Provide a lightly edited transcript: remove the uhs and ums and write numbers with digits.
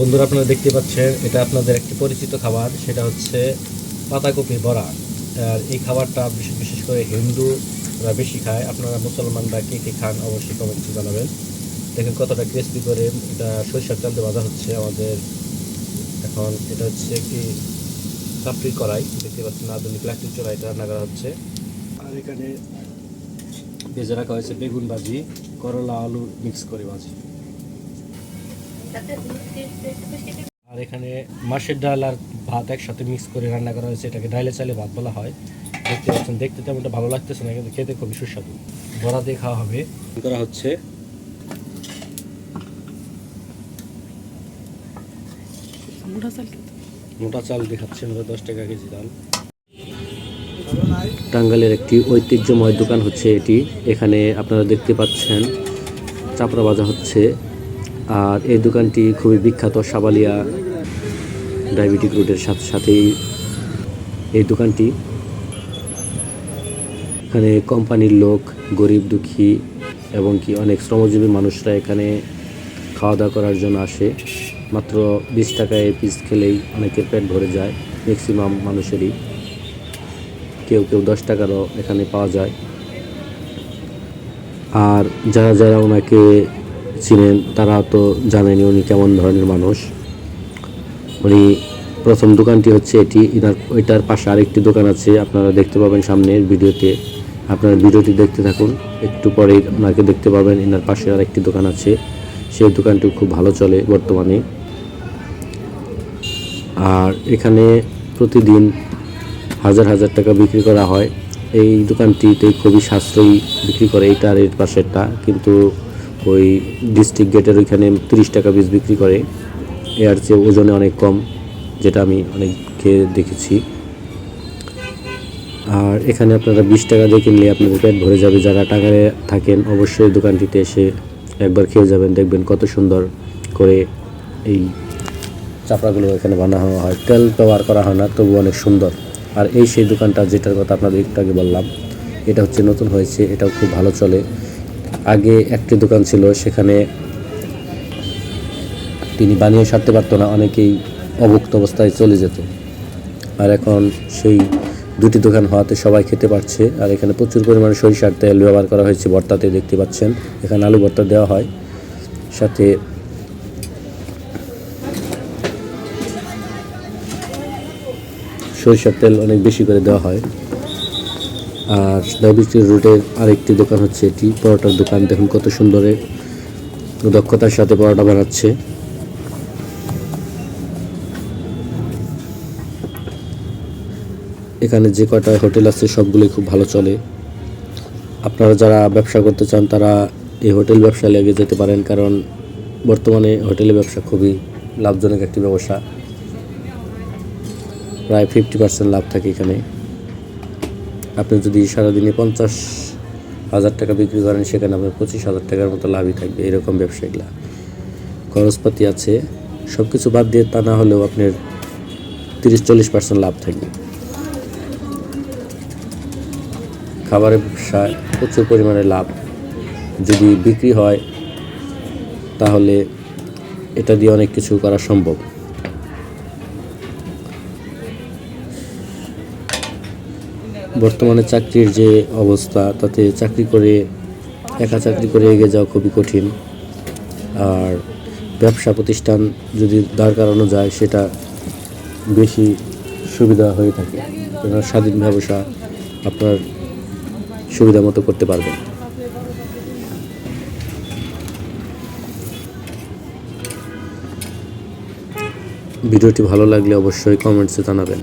বন্ধুরা, আপনারা দেখতে পাচ্ছেন এটা আপনাদের একটি পরিচিত খাবার, সেটা হচ্ছে পাতাকপি বড়া। আর এই খাবারটা বিশেষ করে হিন্দুরা বেশি খায়। আপনারা মুসলমানরা কে কে খান অবশ্যই কমেন্টে জানাবেন। দেখেন কতটা ক্রিস্পি করে এটা সরিষার তেল দিয়ে ভাজা হচ্ছে আমাদের। এখন এটা হচ্ছে একটি কাপড়ির কড়াই, দেখতে পাচ্ছেন আধুনিক লাকড়ির চড়াই এটা রান্না করা হচ্ছে। আর এখানে ভেজে রাখা হয়েছে বেগুন ভাজি, করলা আলু মিক্স করে ভাজি। আর এখানে মাছের ডাল আর ভাত একসাথে মিক্স করে রান্না করা হয়েছে, এটাকে ডাইলে চালে ভাত বলা হয়। দেখতে পাচ্ছেন, দেখতে তেমনটা ভালো লাগতেছে না, কিন্তু খেতে খুবই সুস্বাদু। বড়া দিয়ে খাওয়া হবে করা হচ্ছে। মোটা চাল দেখাচ্ছেন 10 টাকা কেজি ডাল। টাঙ্গাইলের একটি ঐতিহ্যময় দোকান হচ্ছে এটি। এখানে আপনারা দেখতে পাচ্ছেন চাপড়া ভাজা হচ্ছে। আর এই দোকানটি খুবই বিখ্যাত সাবালিয়া ডায়াবেটিক রোডের সাথেই এই দোকানটি। এখানে কোম্পানির লোক, গরিব দুঃখী এবং কি অনেক শ্রমজীবী মানুষরা এখানে খাওয়া দাওয়া করার জন্য আসে। মাত্র 20 টাকায় পিস খেলেই অনেকের পেট ভরে যায়, ম্যাক্সিমাম মানুষেরই। কেউ 10 টাকারও এখানে পাওয়া যায়। আর যারা ওনাকে চিনেন তারা তো জানেনই উনি কেমন ধরনের মানুষ। উনি প্রথম দোকানটি হচ্ছে এটি, ওইটার পাশে আরেকটি দোকান আছে, আপনারা দেখতে পাবেন সামনের ভিডিওতে। আপনারা ভিডিওটি দেখতে থাকুন, একটু পরে ওনাকে দেখতে পাবেন। এনার পাশে আরেকটি দোকান আছে, সেই দোকানটি খুব ভালো চলে বর্তমানে। আর এখানে প্রতিদিন হাজার টাকা বিক্রি করা হয়। এই দোকানটিতে খুবই সাশ্রয়ী বিক্রি করে, এইটা আর এর পাশেরটা। কিন্তু ওই ডিস্ট্রিক্ট গেটের ওইখানে 30 টাকা পিস বিক্রি করে, এর চেয়ে ওজনে অনেক কম, যেটা আমি অনেক খেয়ে দেখেছি। আর এখানে আপনারা 20 টাকা দিয়ে কিনলে আপনাদের পেট ভরে যাবে। যারা টাকায় থাকেন অবশ্যই দোকানটিতে এসে একবার খেয়ে যাবেন, দেখবেন কত সুন্দর করে এই চাপড়াগুলো এখানে বানানো হয়। তেল ব্যবহার করা হয় না, তবু অনেক সুন্দর। আর এই সেই দোকানটা যেটার কথা আপনাদের একটু আগে বললাম, এটা হচ্ছে নতুন হয়েছে, এটাও খুব ভালো চলে। আগে একটি দোকান ছিল, সেখানে তিনি বানিয়ে সারতে পারতো না, অনেকেই অভুক্ত অবস্থায় চলে যেত। আর এখন সেই দুটি দোকান হওয়াতে সবাই খেতে পারছে। আর এখানে প্রচুর পরিমাণে সরিষার তেল ব্যবহার করা হয়েছে ভর্তাতে, দেখতে পাচ্ছেন। এখানে আলু ভর্তা দেওয়া হয়, সাথে সরিষার তেল অনেক বেশি করে দেওয়া হয়। আর ডায়াবেটিক রোডের আরেকটি দোকান হচ্ছে এটি, পরোটার দোকান। দেখুন কত সুন্দর দক্ষতার সাথে পরোটা বানাচ্ছে। এখানে যে কয়টা হোটেল আছে সবগুলোই খুব ভালো চলে। আপনারা যারা ব্যবসা করতে চান তারা এই হোটেল ব্যবসা লেগে যেতে পারেন, কারণ বর্তমানে হোটেলের ব্যবসা খুবই লাভজনক একটি ব্যবসা। প্রায় 50% লাভ থাকে এখানে। আপনি যদি সারাদিনে 50,000 টাকা বিক্রি করেন, সেখানে আপনার 25,000 টাকার মতো লাভই থাকবে। এরকম ব্যবসা এগুলা, খরচপাতি আছে সব কিছু বাদ দিয়ে, তা না হলেও আপনার 30-40% লাভ থাকবে। খাবারের ব্যবসায় প্রচুর পরিমাণে লাভ। যদি বিক্রি হয় তাহলে এটা দিয়ে অনেক কিছু করা সম্ভব। বর্তমানে চাকরির যে অবস্থা, তাতে একা চাকরি করে এগিয়ে যাওয়া খুবই কঠিন। আর ব্যবসা প্রতিষ্ঠান যদি দাঁড় করানো যায়, সেটা বেশি সুবিধা হয়ে থাকে। স্বাধীন ব্যবসা আপনার সুবিধা মতো করতে পারবেন। ভিডিওটি ভালো লাগলে অবশ্যই কমেন্টসে জানাবেন।